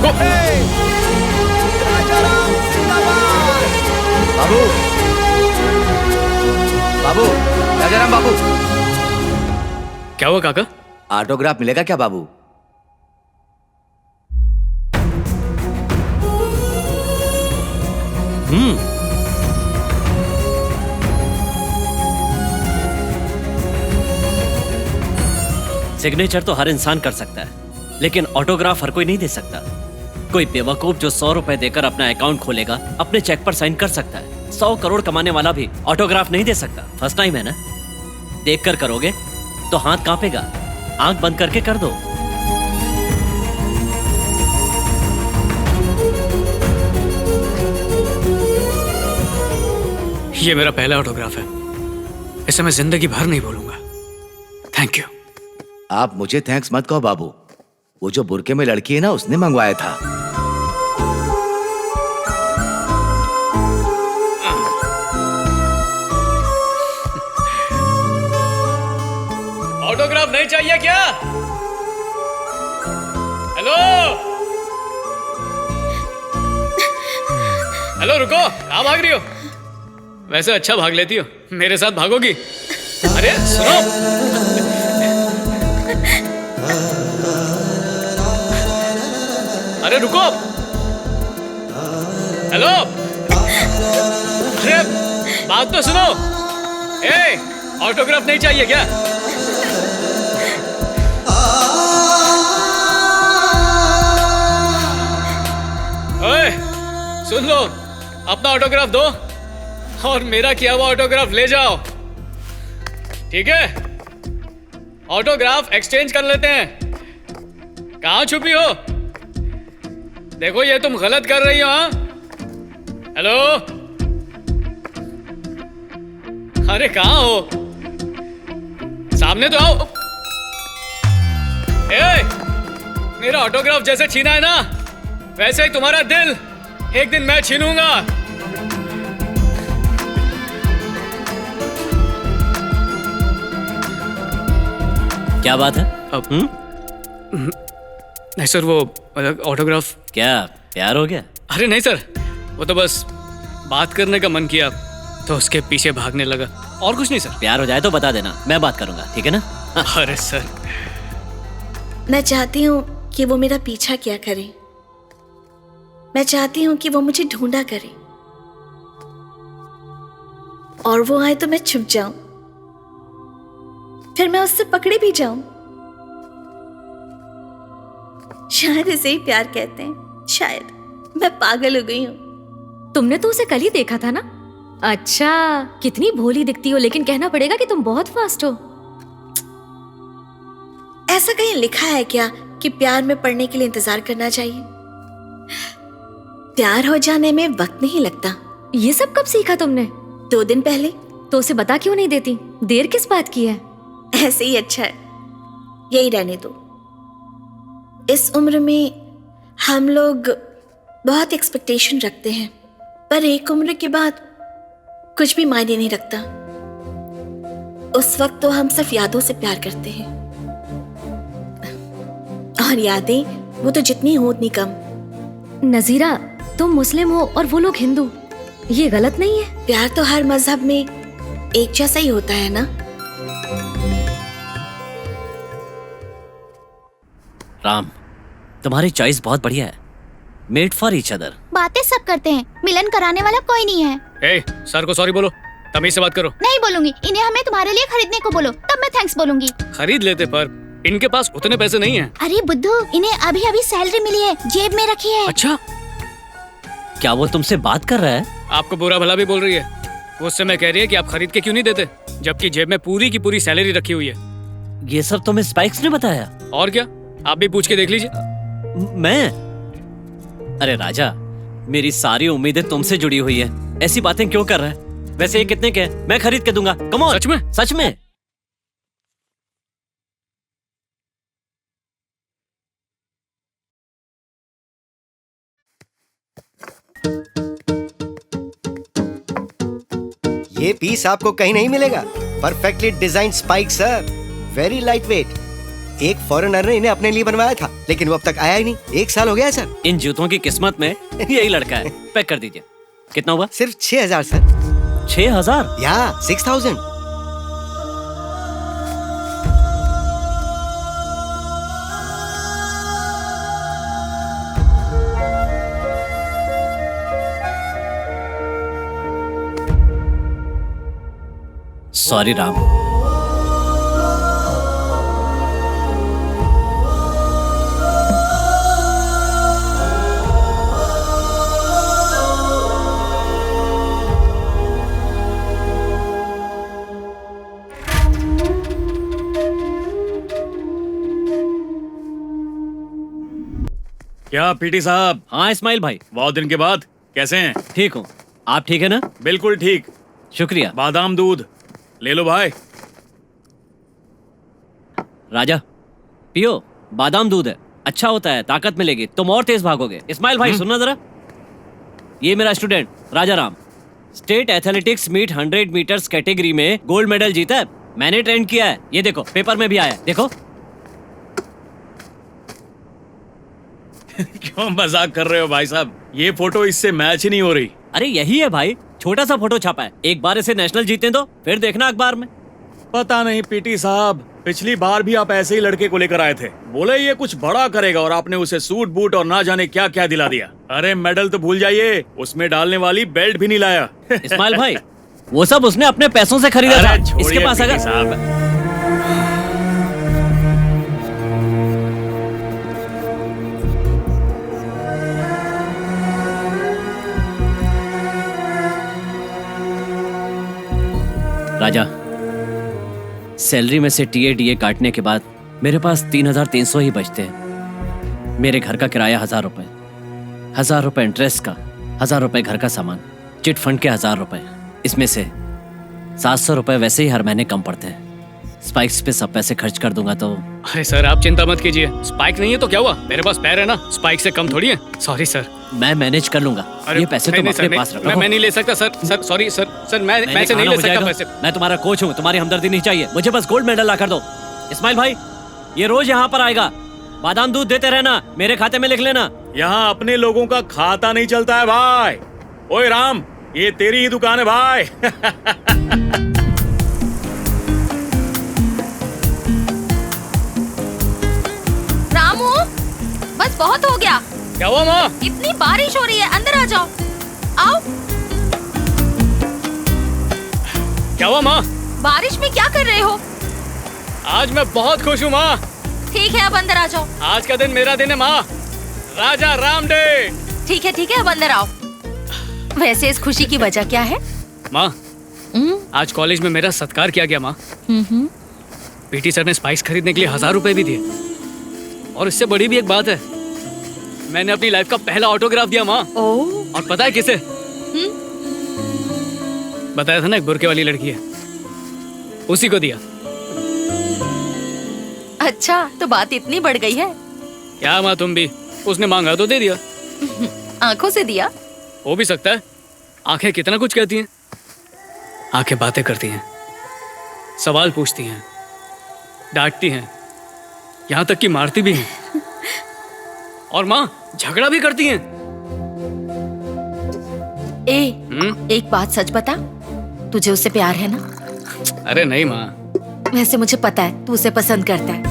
रुको। बाबू, बाबू, राजाराम बाबू। क्या हुआ काका? ऑटोग्राफ मिलेगा क्या बाबू? सिग्नेचर तो हर इंसान कर सकता है, लेकिन ऑटोग्राफ हर कोई नहीं दे सकता। कोई बेवकूफ जो 100 रुपए देकर अपना अकाउंट खोलेगा, अपने चेक पर साइन कर सकता है। 100 करोड़ कमाने वाला भी ऑटोग्राफ नहीं दे सकता। फर्स्ट टाइम है ना, देख कर करोगे तो हाथ कांपेगा। आंख बंद करके कर दो। ये मेरा पहला ऑटोग्राफ है, इसे मैं जिंदगी भर नहीं भूलूंगा। Thank you. आप मुझे थैंक्स मत कहो बाबू, वो जो बुरके में लड़की है ना, उसने मंगवाया था। ऑटोग्राफ नहीं चाहिए क्या? हेलो हेलो, रुको, कहाँ भाग रही हो? वैसे अच्छा भाग लेती हो, मेरे साथ भागोगी? अरे सुनो, अरे रुको, हेलो, अरे बात तो सुनो। ए, ऑटोग्राफ नहीं चाहिए क्या? ओए, सुन लो, अपना ऑटोग्राफ दो और मेरा किया हुआ ऑटोग्राफ ले जाओ, ठीक है? ऑटोग्राफ एक्सचेंज कर लेते हैं। कहाँ छुपी हो? देखो ये तुम गलत कर रही हो। हाँ, हेलो, अरे कहाँ हो? सामने तो आओ। ए, मेरा ऑटोग्राफ जैसे छीना है ना, वैसे ही तुम्हारा दिल एक दिन मैं छीनूंगा। क्या बात है? अब नहीं सर, वो ऑटोग्राफ। क्या प्यार हो गया? अरे नहीं सर, वो तो बस बात करने का मन किया तो उसके पीछे भागने लगा, और कुछ नहीं सर। प्यार हो जाए तो बता देना, मैं बात करूंगा, ठीक है ना? अरे सर, मैं चाहती हूँ कि वो मेरा पीछा किया करे। मैं चाहती हूँ कि वो मुझे ढूंढा करे, और वो आए तो मैं छुप जाऊं, फिर मैं उससे पकड़ी भी जाऊं। शायद इसे ही प्यार कहते हैं। शायद मैं पागल हो गई हूँ। तुमने तो उसे कल ही देखा था ना? अच्छा, कितनी भोली दिखती हो, लेकिन कहना पड़ेगा कि तुम बहुत फास्ट हो। ऐसा कहीं लिखा है क्या कि प्यार में पड़ने के लिए इंतजार करना चाहिए? प्यार हो जाने में वक्त नहीं लगता। ये सब कब सीखा तुमने? 2 दिन पहले। तो उसे बता क्यों नहीं देती? देर किस बात की है? ऐसे ही अच्छा है, यही रहने दो। इस उम्र में हम लोग बहुत एक्सपेक्टेशन रखते हैं, पर एक उम्र के बाद कुछ भी मायने नहीं रखता। उस वक्त तो हम सिर्फ यादों से प्यार करते हैं, और यादें वो तो जितनी हो उतनी कम। नजीरा, तुम मुस्लिम हो और वो लोग हिंदू, ये गलत नहीं है? प्यार तो हर मजहब में एक जैसा ही होता है ना। राम, तुम्हारी चॉइस बहुत बढ़िया है। Made for each other. बातें सब करते हैं, मिलन कराने वाला कोई नहीं है। ए, सर को सॉरी बोलो, तमीज से बात करो। नहीं बोलूंगी, इन्हें हमें तुम्हारे लिए खरीदने को बोलो, तब मैं थैंक्स बोलूंगी। खरीद लेते, पर इनके पास उतने पैसे नहीं हैं। अरे बुद्धू, इन्हें अभी अभी सैलरी मिली है, जेब में रखी है। अच्छा, क्या वो तुमसे बात कर रहा है? आपको बुरा भला भी बोल रही है। वो उससे मैं कह रही है कि आप खरीद के क्यों नहीं देते, जबकि जेब में पूरी की पूरी सैलरी रखी हुई है। ये सब तुम्हें स्पाइक्स ने बताया? और क्या, आप भी पूछ के देख लीजिए। मैं? अरे राजा, मेरी सारी उम्मीदें तुमसे जुड़ी हुई है, ऐसी बातें क्यों कर रहा है? वैसे ये कितने के हैं? मैं खरीद के दूंगा। Come on. सच में? सच में। ये पीस आपको कहीं नहीं मिलेगा। Perfectly design spike sir, very light weight, एक फॉरेनर ने इन्हें अपने लिए बनवाया था, लेकिन वो अब तक आया ही नहीं। 1 साल हो गया है सर। इन जूतों की किस्मत में यही लड़का है। पैक कर दीजिए। कितना हुआ? सिर्फ 6000 सर। 6000? या 6000। सॉरी राम। क्या पीटी साहब? हाँ इस्माइल भाई। बहुत दिन के बाद। कैसे हैं? ठीक हूँ, आप ठीक है ना? बिल्कुल ठीक। शुक्रिया। बादाम दूध ले लो भाई। राजा पियो, बादाम दूध है, अच्छा होता है, ताकत मिलेगी, तुम और तेज भागोगे। इस्माइल भाई सुनना जरा, ये मेरा student Raja Ram state athletics meet 100 meters category में गोल्ड मेडल जीता है। मैंने ट्रेन किया है, ये देखो पेपर में भी आया है, देखो। क्यों मजाक कर रहे हो भाई साहब? ये फोटो इससे मैच ही नहीं हो रही। अरे यही है भाई, छोटा सा फोटो छापा है, एक बार इसे नेशनल जीतने दो, फिर देखना अखबार में। पता नहीं पीटी साहब, पिछली बार भी आप ऐसे ही लड़के को लेकर आए थे, बोले ये कुछ बड़ा करेगा, और आपने उसे सूट बूट और ना जाने क्या क्या दिला दिया। अरे मेडल तो भूल जाइए, उसमें डालने वाली बेल्ट भी नहीं लाया। इस्माइल भाई वो सब उसने अपने पैसों से खरीदा था। इसके पास अगर साहब राजा, सैलरी में से टीए काटने के बाद मेरे पास 3300 ही बचते हैं। मेरे घर का किराया 1000 रुपए, 1000 रुपए इंटरेस्ट का, 1000 रुपए घर का सामान, चिट फंड के 1000 रुपए, इसमें से 700 रुपए वैसे ही हर महीने कम पड़ते हैं। स्पाइक्स पे सब पैसे खर्च कर दूंगा तो। अरे सर आप चिंता मत कीजिए, स्पाइक नहीं है तो क्या हुआ, मेरे पास पैर है ना, स्पाइक से कम थोड़ी है। Sorry sir. मैं मैनेज कर लूंगा। ये पैसे तुम अपने पास रखो। मैं नहीं ले सकता सर। सर सॉरी सर मैं से नहीं ले सकता पैसे। मैं तुम्हारा कोच हूँ, तुम्हारी हमदर्दी नहीं चाहिए, मुझे बस गोल्ड मेडल ला कर दो। इस्माइल भाई ये रोज यहाँ पर आएगा, बादाम दूध देते रहना, मेरे खाते में लिख लेना। यहाँ अपने लोगों का खाता नहीं चलता है भाई। ओए राम, ये तेरी ही दुकान है भाई। रामू बस बहुत हो गया। क्या हुआ माँ? इतनी बारिश हो रही है, अंदर आ जाओ। आओ। क्या हुआ माँ? बारिश में क्या कर रहे हो? आज मैं बहुत खुश हूँ माँ। ठीक है अब अंदर आ जाओ। आज का दिन मेरा दिन है माँ, राजा राम डे। ठीक है अब अंदर आओ। वैसे इस खुशी की वजह क्या है? माँ आज कॉलेज में मेरा सत्कार किया गया माँ। पीटी सर ने स्पाइस खरीदने के लिए 1000 रुपए भी दिए, और इससे बड़ी भी एक बात है, मैंने अपनी लाइफ का पहला ऑटोग्राफ दिया माँ। और पता है किसे? बताया था ना, एक बुरके वाली लड़की है, उसी को दिया। अच्छा तो बात इतनी बढ़ गई है। क्या माँ तुम भी, उसने मांगा तो दे दिया। आंखों से दिया? हो भी सकता है। आंखें कितना कुछ कहती हैं। आंखें बातें करती हैं, सवाल पूछती हैं, डांटती हैं, यहाँ तक कि मारती भी हैं। और माँ झगड़ा भी करती हैं। एक बात सच बता, तुझे उससे प्यार है ना? अरे नहीं माँ। वैसे मुझे पता है तू उसे पसंद करता है।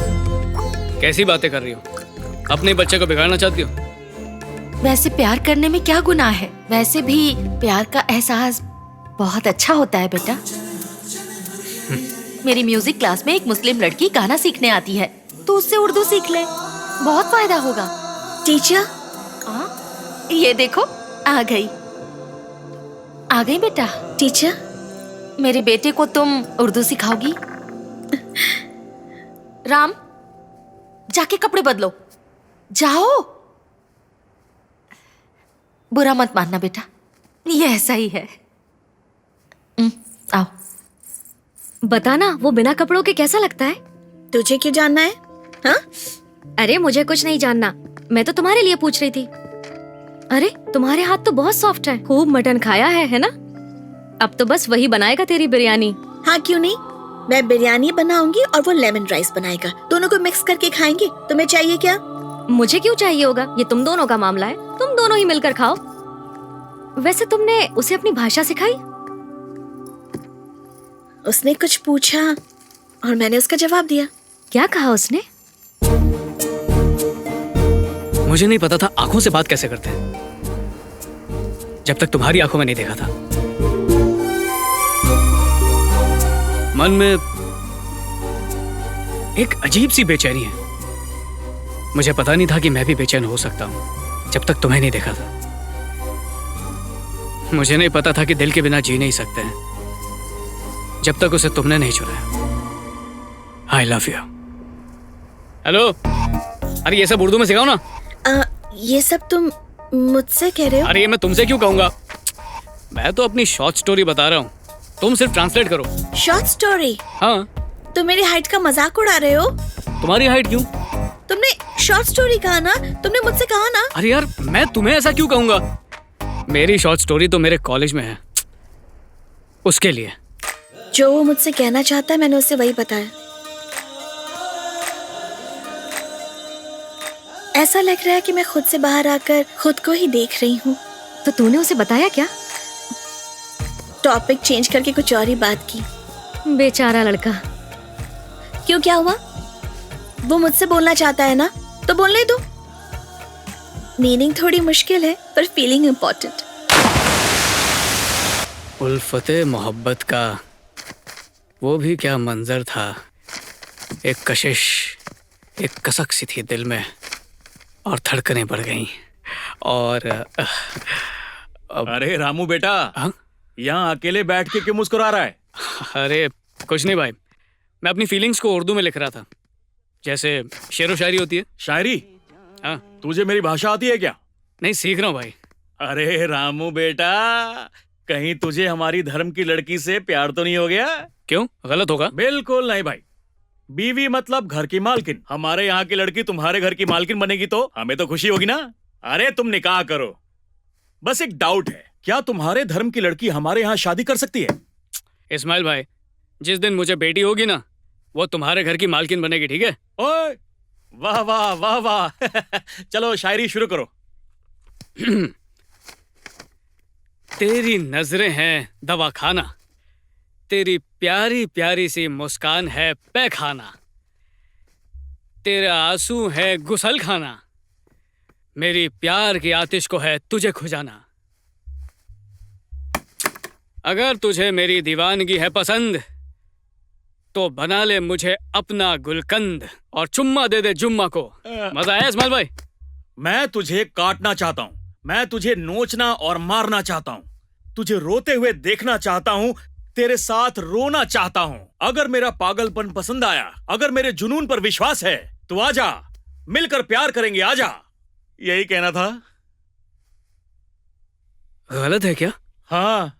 कैसी बातें कर रही हो? अपने बच्चे को बिगाड़ना चाहती हो? वैसे प्यार करने में क्या गुनाह है? वैसे भी प्यार का एहसास बहुत अच्छा होता है बेटा। मेरी म्यूजिक क्लास में एक मुस्लिम लड़की गाना सीखने आती है, तो उससे उर्दू सीख ले, बहुत फायदा होगा। टीचर ये देखो आ गई बेटा। टीचर मेरे बेटे को तुम उर्दू सिखाओगी? राम जाके कपड़े बदलो, जाओ। बुरा मत मानना बेटा, ये ऐसा ही है। आओ। बताना वो बिना कपड़ों के कैसा लगता है? तुझे क्यों जानना है? हाँ? अरे मुझे कुछ नहीं जानना, मैं तो तुम्हारे लिए पूछ रही थी। अरे तुम्हारे हाथ तो बहुत सॉफ्ट है, खूब मटन खाया है ना? अब तो बस वही बनाएगा तेरी बिरयानी। हाँ क्यों नहीं, मैं बिरयानी बनाऊंगी और वो लेमन राइस बनाएगा। दोनों को मिक्स करके खाएंगे। तुम्हें चाहिए क्या? मुझे क्यों चाहिए होगा? ये तुम दोनों का मामला है, तुम दोनों ही मिलकर खाओ। वैसे तुमने उसे अपनी भाषा सिखाई? उसने कुछ पूछा और मैंने उसका जवाब दिया। क्या कहा उसने? मुझे नहीं पता था आंखों से बात कैसे करते हैं, जब तक तुम्हारी आंखों में नहीं देखा था। मन में एक अजीब सी बेचैनी है। मुझे पता नहीं था कि मैं भी बेचैन हो सकता हूं जब तक तुम्हें नहीं देखा था। मुझे नहीं पता था कि दिल के बिना जी नहीं सकते हैं जब तक उसे तुमने नहीं चुराया। I love you. हेलो, अरे ये सब उर्दू में सिखाओ ना। ये सब तुम मुझसे कह रहे हो? अरे ये मैं तुमसे क्यों कहूंगा? मैं तो अपनी शॉर्ट स्टोरी बता रहा हूँ, तुम सिर्फ ट्रांसलेट करो। Short story? हाँ। तुम मेरी हाइट का मजाक उड़ा रहे हो? तुम्हारी हाइट क्यों? तुमने शॉर्ट स्टोरी कहा ना, तुमने मुझसे कहा ना। अरे यार, मैं तुम्हें ऐसा क्यों कहूंगा? मेरी शॉर्ट स्टोरी तो मेरे कॉलेज में है, उसके लिए। जो वो मुझसे कहना चाहता है मैंने उसे वही बताया। ऐसा लग रहा है कि मैं खुद से बाहर आकर खुद को ही देख रही हूँ। तो तूने उसे बताया क्या? टॉपिक चेंज करके कुछ और ही बात की। बेचारा लड़का। क्यों, क्या हुआ? वो मुझसे बोलना चाहता है ना, तो बोलने दो। मीनिंग थोड़ी मुश्किल है पर फीलिंग इम्पोर्टेंट। उल्फते मोहब्बत का वो भी क्या मंजर था। एक कशिश, एक कसक सी थी दिल में और धड़कनें बढ़ गईं। और अरे रामू बेटा, हाँ? यहाँ अकेले बैठ के क्यों मुस्कुरा रहा है? अरे कुछ नहीं भाई, मैं अपनी फीलिंग्स को उर्दू में लिख रहा था, जैसे शेरो शायरी होती है। शायरी? हाँ। तुझे मेरी भाषा आती है क्या? नहीं, सीख रहा हूँ भाई। अरे रामू बेटा, कहीं तुझे हमारी धर्म की लड़की से प्यार तो नहीं हो गया? क्यों, गलत होगा? बिल्कुल नहीं भाई। बीवी मतलब घर की मालकिन। हमारे यहाँ की लड़की तुम्हारे घर की मालकिन बनेगी तो हमें तो खुशी होगी ना। अरे तुम निकाह करो। बस एक डाउट है, क्या तुम्हारे धर्म की लड़की हमारे यहाँ शादी कर सकती है? इस्माइल भाई, जिस दिन मुझे बेटी होगी ना, वो तुम्हारे घर की मालकिन बनेगी, ठीक है? ओए, वाह वाह वाह वाह। चलो शायरी शुरू करो। तेरी नजरें हैं दवा खाना, तेरी प्यारी प्यारी सी मुस्कान है पैखाना, तेरा आंसू है गुसल खाना, मेरी प्यार की आतिश को है तुझे खुजाना। अगर तुझे मेरी दीवानगी है पसंद तो बना ले मुझे अपना गुलकंद और चुम्मा दे दे जुम्मा को। मजा आया इस्माइल भाई? मैं तुझे काटना चाहता हूँ, मैं तुझे नोचना और मारना चाहता हूँ, तुझे रोते हुए देखना चाहता हूँ, तेरे साथ रोना चाहता हूँ। अगर मेरा पागलपन पसंद आया, अगर मेरे जुनून पर विश्वास है तो आजा, मिलकर प्यार करेंगे, आजा। यही कहना था। गलत है क्या? हाँ,